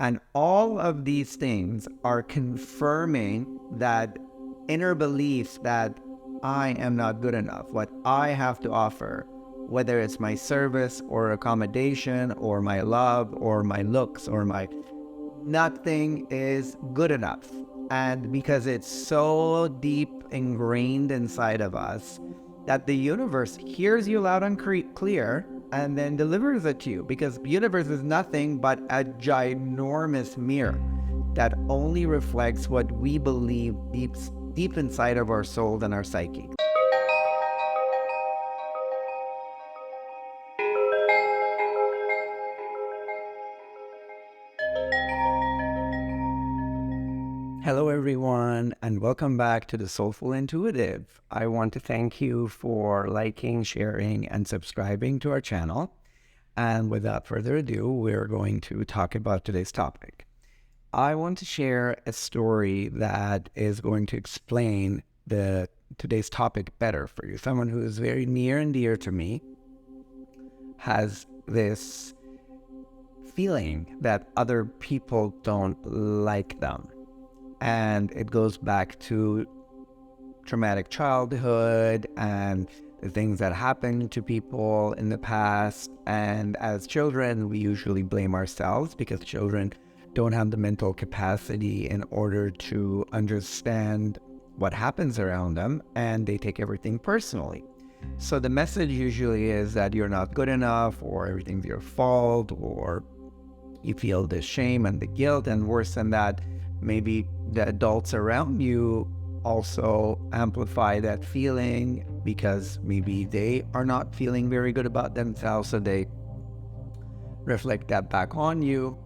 And all of these things are confirming that inner belief that I am not good enough, what I have to offer, whether it's my service or accommodation or my love or my looks or my nothing is good enough. And because it's so deep ingrained inside of us that the universe hears you loud and clear and then delivers it to you, because the universe is nothing but a ginormous mirror that only reflects what we believe deep inside of our soul and our psyche. Hello everyone, and welcome back to the Soulful Intuitive. I want to thank you for liking, sharing, and subscribing to our channel. And without further ado, we're going to talk about today's topic. I want to share a story that is going to explain today's topic better for you. Someone who is very near and dear to me has this feeling that other people don't like them. And it goes back to traumatic childhood and the things that happened to people in the past. And as children, we usually blame ourselves because children don't have the mental capacity in order to understand what happens around them, and they take everything personally. So the message usually is that you're not good enough, or everything's your fault, or you feel the shame and the guilt, and worse than that, maybe the adults around you also amplify that feeling because maybe they are not feeling very good about themselves, so they reflect that back on you.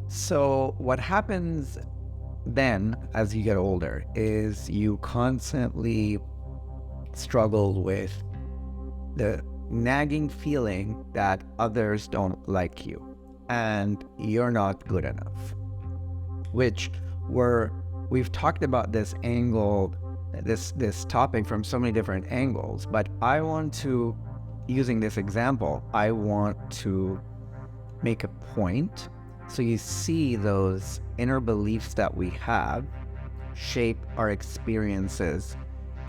So what happens then as you get older is you constantly struggle with the nagging feeling that others don't like you and you're not good enough, which we've talked about this angle, this topic from so many different angles, but I want to, using this example, I want to make a point so you see those inner beliefs that we have shape our experiences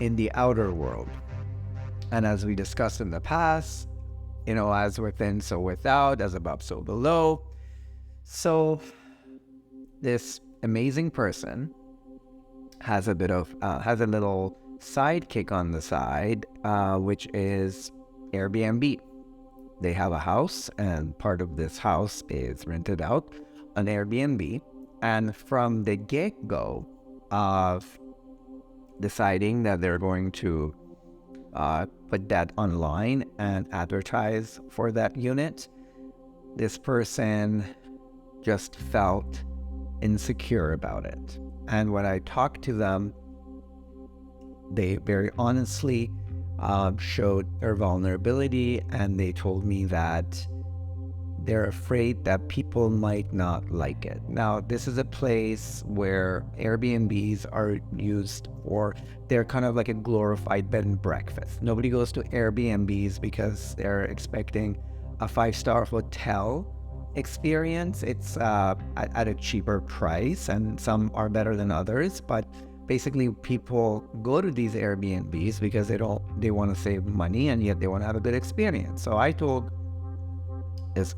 in the outer world. And as we discussed in the past, as within, so without, as above, so below. So this amazing person has a little sidekick on the side, which is Airbnb. They have a house, and part of this house is rented out on Airbnb. And from the get-go of deciding that they're going to put that online and advertise for that unit, this person just felt insecure about it. And when I talked to them, they very honestly showed their vulnerability, and they told me that they're afraid that people might not like it. Now, this is a place where Airbnbs are used for, they're kind of like a glorified bed and breakfast. Nobody goes to Airbnbs because they're expecting a 5-star hotel experience. It's at a cheaper price, and some are better than others, but basically people go to these Airbnbs because they want to save money, and yet they want to have a good experience. So I told this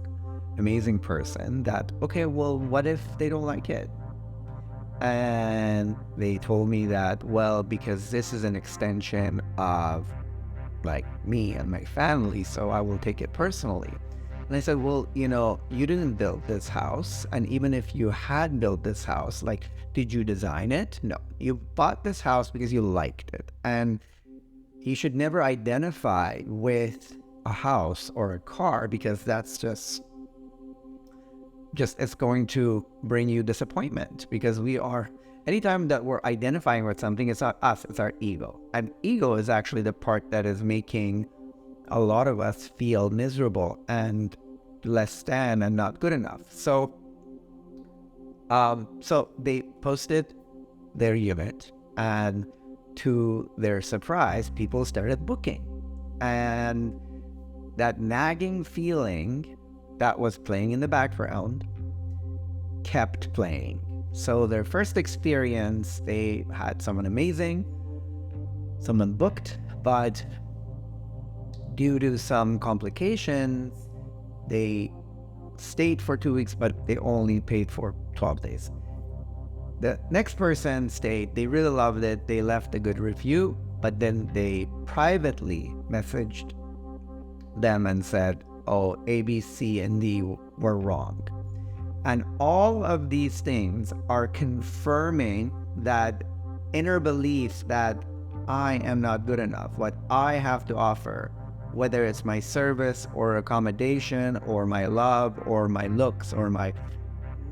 amazing person that, okay, well, what if they don't like it? And they told me that, well, because this is an extension of like me and my family, so I will take it personally. And I said, well, you didn't build this house. And even if you had built this house, like, did you design it? No, you bought this house because you liked it. And you should never identify with a house or a car, because that's just it's going to bring you disappointment, because anytime that we're identifying with something, it's not us, it's our ego. And ego is actually the part that is making a lot of us feel miserable and less than and not good enough. So they posted their unit, and to their surprise, people started booking. And that nagging feeling that was playing in the background kept playing. So their first experience, they had someone amazing, someone booked, but due to some complications, they stayed for 2 weeks, but they only paid for 12 days. The next person stayed, they really loved it, they left a good review, but then they privately messaged them and said, oh, A, B, C, and D were wrong. And all of these things are confirming that inner belief that I am not good enough, what I have to offer, whether it's my service or accommodation or my love or my looks or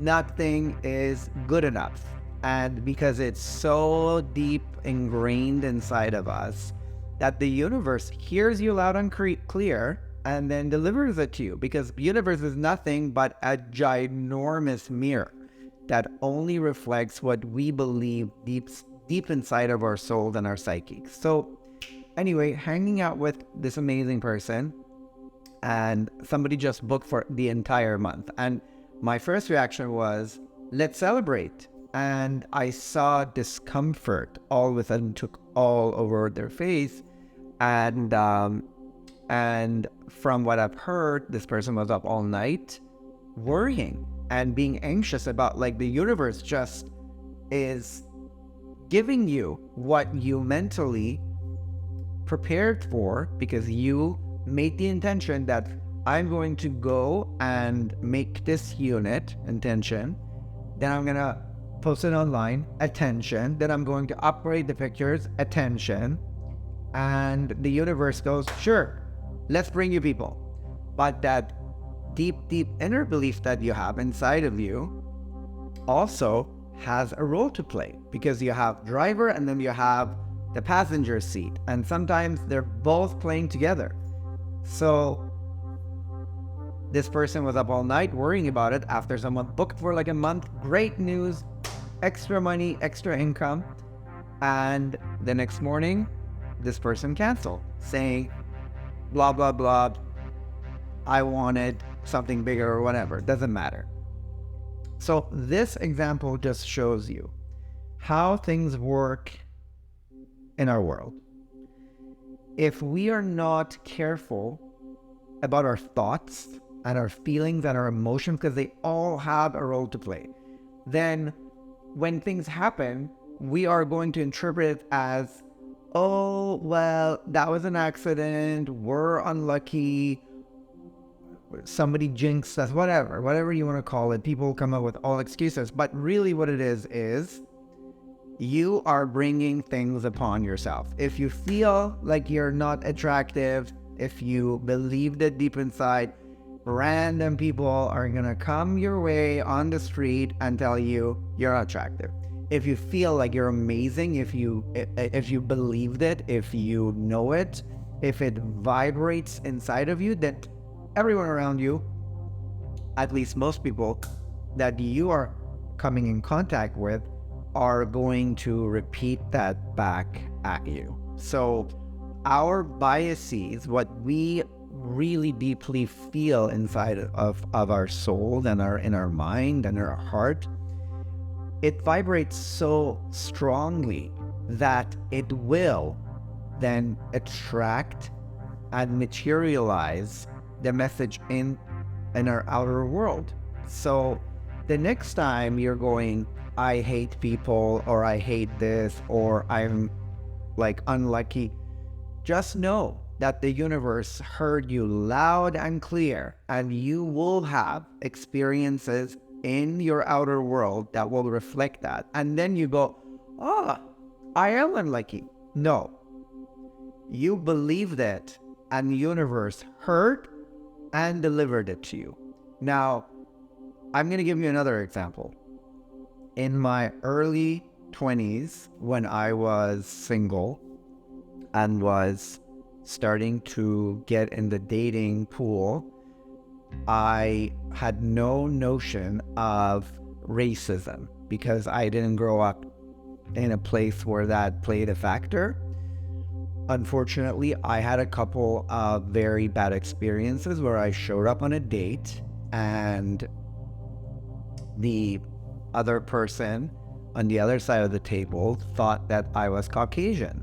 nothing is good enough. And because it's so deep ingrained inside of us that the universe hears you loud and clear and then delivers it to you, because the universe is nothing but a ginormous mirror that only reflects what we believe deep inside of our souls and our psyche. So anyway, hanging out with this amazing person, and somebody just booked for the entire month. And my first reaction was, let's celebrate. And I saw discomfort all of a sudden took all over their face. And from what I've heard, this person was up all night worrying and being anxious about, like, the universe just is giving you what you mentally prepared for, because you made the intention that I'm going to go and make this unit intention, then I'm going to post it online, attention, then I'm going to upgrade the pictures, attention, and the universe goes, sure, let's bring you people. But that deep inner belief that you have inside of you also has a role to play, because you have driver and then you have the passenger seat, and sometimes they're both playing together. So this person was up all night worrying about it after someone booked for like a month. Great news, extra money, extra income. And the next morning, this person canceled, saying, blah, blah, blah, I wanted something bigger or whatever. Doesn't matter. So this example just shows you how things work in our world. If we are not careful about our thoughts and our feelings and our emotions, because they all have a role to play, then when things happen, we are going to interpret it as, oh, well, that was an accident, we're unlucky, somebody jinxed us, whatever you want to call it. People come up with all excuses, but really what it is you are bringing things upon yourself. If you feel like you're not attractive, if you believe that deep inside, random people are gonna come your way on the street and tell you you're attractive. If you feel like you're amazing, if you believed it, if you know it, if it vibrates inside of you, then everyone around you, at least most people that you are coming in contact with, are going to repeat that back at you. So our biases, what we really deeply feel inside of our soul and in our mind and our heart, it vibrates so strongly that it will then attract and materialize the message in our outer world. So the next time you're going, I hate people, or I hate this, or I'm like unlucky, just know that the universe heard you loud and clear, and you will have experiences in your outer world that will reflect that. And then you go, oh, I am unlucky. No, you believed it, and the universe heard and delivered it to you. Now, I'm going to give you another example. In my early 20s, when I was single and was starting to get in the dating pool, I had no notion of racism because I didn't grow up in a place where that played a factor. Unfortunately, I had a couple of very bad experiences where I showed up on a date and the other person on the other side of the table thought that I was Caucasian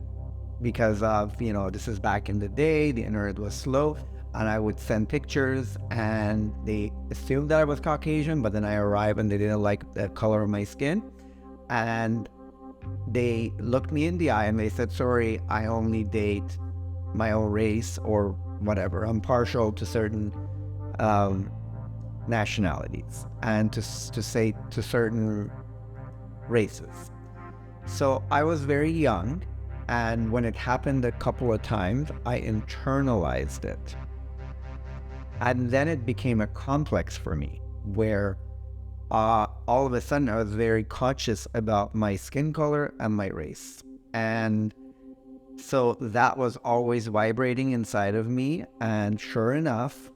because of, this is back in the day, the internet was slow, and I would send pictures and they assumed that I was Caucasian, but then I arrived and they didn't like the color of my skin. And they looked me in the eye and they said, sorry, I only date my own race or whatever. I'm partial to certain nationalities and to say to certain races. So I was very young, and when it happened a couple of times, I internalized it. And then it became a complex for me where all of a sudden I was very conscious about my skin color and my race. And so that was always vibrating inside of me. And sure enough,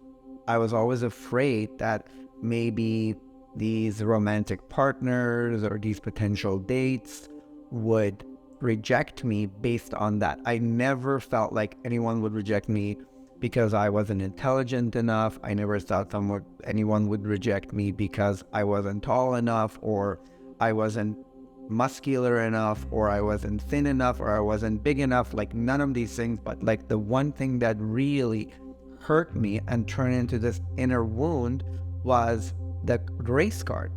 I was always afraid that maybe these romantic partners or these potential dates would reject me based on that. I never felt like anyone would reject me because I wasn't intelligent enough. I never thought anyone would reject me because I wasn't tall enough, or I wasn't muscular enough, or I wasn't thin enough, or I wasn't big enough. Like none of these things. But like the one thing that really hurt me and turned into this inner wound was the race card.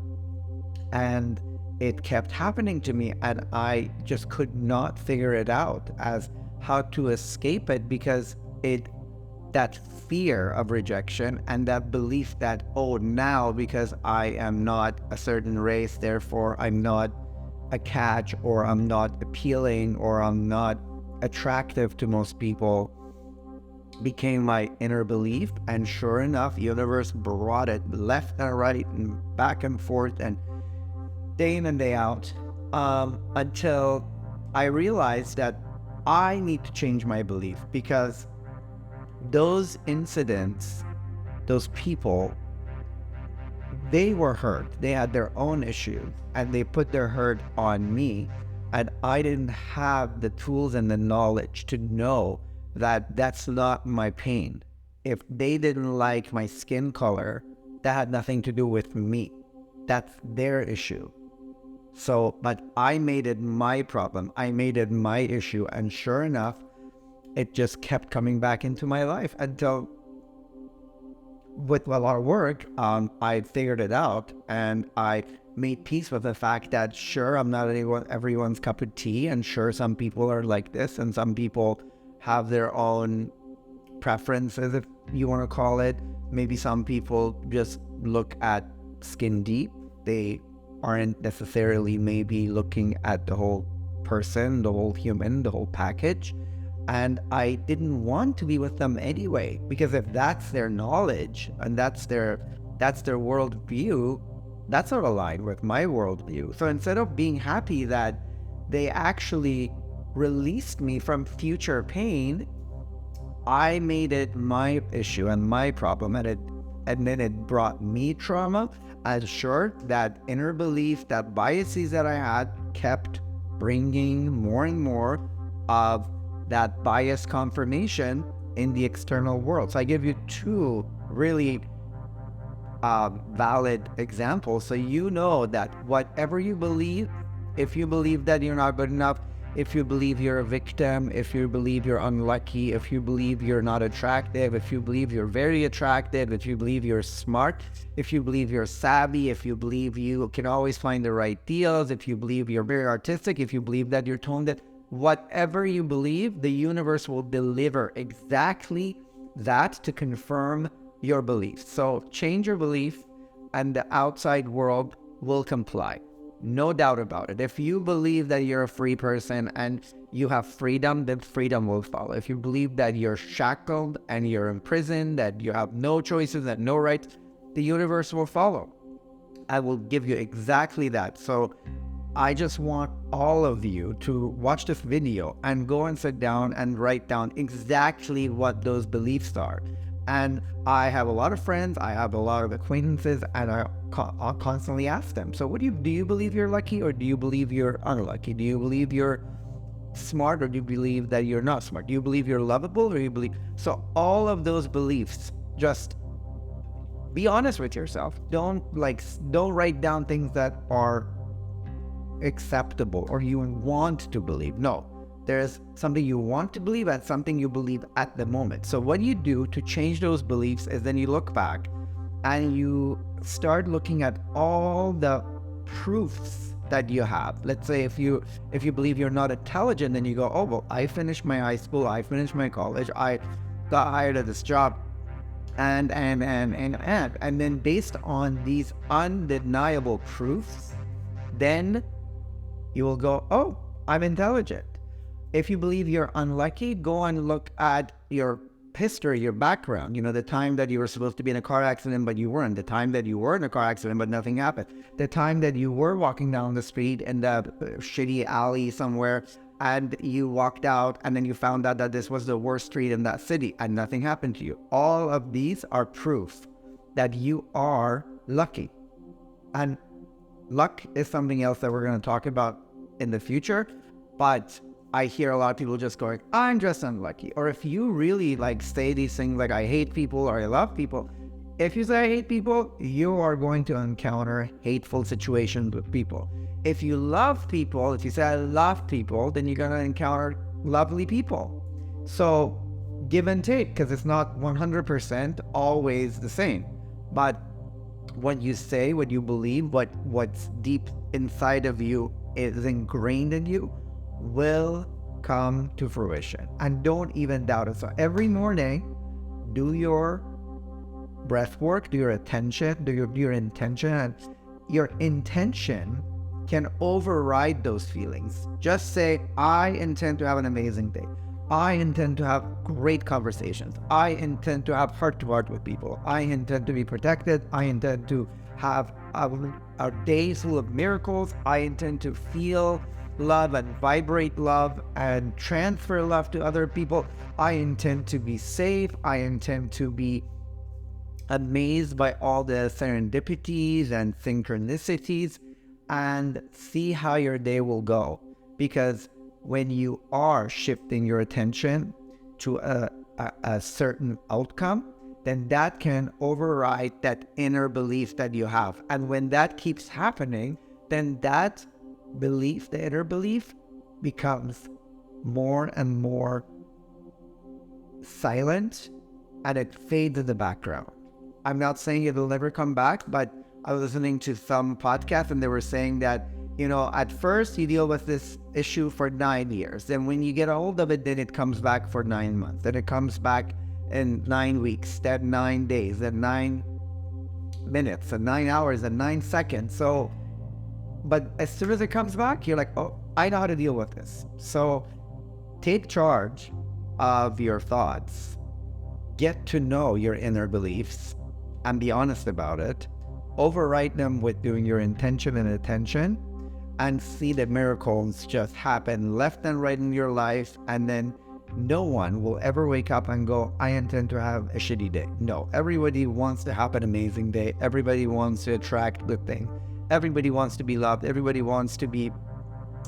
And it kept happening to me, and I just could not figure it out as how to escape it, because that fear of rejection and that belief that, oh, now because I am not a certain race, therefore I'm not a catch, or I'm not appealing, or I'm not attractive to most people, became my inner belief. And sure enough, universe brought it left and right and back and forth and day in and day out, until I realized that I need to change my belief, because those incidents, those people, they were hurt. They had their own issues and they put their hurt on me. And I didn't have the tools and the knowledge to know that that's not my pain. If they didn't like my skin color, that had nothing to do with me. That's their issue. So, but I made it my problem. I made it my issue. And sure enough, it just kept coming back into my life until, with a lot of work, I figured it out, and I made peace with the fact that sure, I'm not everyone's cup of tea, and sure, some people are like this, and some people have their own preferences, if you want to call it. Maybe some people just look at skin deep. They aren't necessarily maybe looking at the whole person, the whole human, the whole package. And I didn't want to be with them anyway, because if that's their knowledge and that's their worldview, that's not aligned with my worldview. So instead of being happy that they actually released me from future pain, I made it my issue and my problem, and then it brought me trauma. And sure, that inner belief, that biases that I had, kept bringing more and more of that bias confirmation in the external world. So I give you two really valid examples, so you know that whatever you believe, if you believe that you're not good enough, if you believe you're a victim, if you believe you're unlucky, if you believe you're not attractive, if you believe you're very attractive, if you believe you're smart, if you believe you're savvy, if you believe you can always find the right deals, if you believe you're very artistic, if you believe that you're toned in, whatever you believe, the universe will deliver exactly that to confirm your beliefs. So change your belief and the outside world will comply. No doubt about it. If you believe that you're a free person and you have freedom, then freedom will follow. If you believe that you're shackled and you're imprisoned, that you have no choices and no rights, the universe will follow. I will give you exactly that. So I just want all of you to watch this video and go and sit down and write down exactly what those beliefs are. And I have a lot of friends, I have a lot of acquaintances, and I'll constantly ask them, so do you believe you're lucky, or do you believe you're unlucky? Do you believe you're smart, or do you believe that you're not smart? Do you believe you're lovable, or do you believe... So all of those beliefs, just be honest with yourself. Don't write down things that are acceptable or you want to believe. No, there's something you want to believe and something you believe at the moment. So what you do to change those beliefs is then you look back and you start looking at all the proofs that you have. Let's say if you believe you're not intelligent, then you go, oh well, I finished my high school, I finished my college, I got hired at this job, and then based on these undeniable proofs, then you will go, oh, I'm intelligent. If you believe you're unlucky, go and look at your history, your background. The time that you were supposed to be in a car accident, but you weren't. The time that you were in a car accident, but nothing happened. The time that you were walking down the street in the shitty alley somewhere, and you walked out, and then you found out that this was the worst street in that city, and nothing happened to you. All of these are proof that you are lucky. And luck is something else that we're going to talk about in the future, but I hear a lot of people just going, I'm just unlucky. Or if you really say these things like I hate people or I love people, if you say I hate people, you are going to encounter hateful situations with people. If you love people, if you say I love people, then you're going to encounter lovely people. So give and take, because it's not 100% always the same. But what you say, what you believe, what's deep inside of you is ingrained in you will come to fruition. And don't even doubt it. So every morning, do your breath work, do your attention, do your intention. And your intention can override those feelings. Just say, I intend to have an amazing day. I intend to have great conversations. I intend to have heart-to-heart with people. I intend to be protected. I intend to have a day full of miracles. I intend to feel love and vibrate love and transfer love to other people. I intend to be safe. I intend to be amazed by all the serendipities and synchronicities, and see how your day will go. Because when you are shifting your attention to a certain outcome, then that can override that inner belief that you have. And when that keeps happening, then that belief, the inner belief, becomes more and more silent, and it fades in the background. I'm not saying it'll never come back, but I was listening to some podcast and they were saying that, at first you deal with this issue for 9 years. Then when you get a hold of it, then it comes back for 9 months. Then it comes back in 9 weeks, then 9 days, then 9 minutes, and 9 hours, and 9 seconds. So, but as soon as it comes back, you're like, oh, I know how to deal with this. So take charge of your thoughts. Get to know your inner beliefs and be honest about it. Overwrite them with doing your intention and attention, and see the miracles just happen left and right in your life. And then no one will ever wake up and go, I intend to have a shitty day. No, everybody wants to have an amazing day. Everybody wants to attract good things. Everybody wants to be loved. Everybody wants to be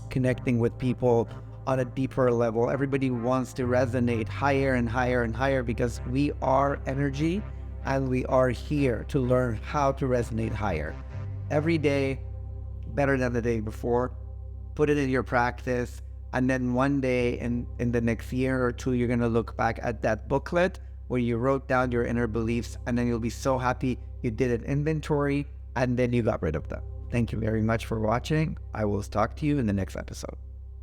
connecting with people on a deeper level. Everybody wants to resonate higher and higher and higher, because we are energy and we are here to learn how to resonate higher. Every day, better than the day before. Put it in your practice. And then one day in the next year or two, you're going to look back at that booklet where you wrote down your inner beliefs, and then you'll be so happy you did an inventory and then you got rid of them. Thank you very much for watching. I will talk to you in the next episode.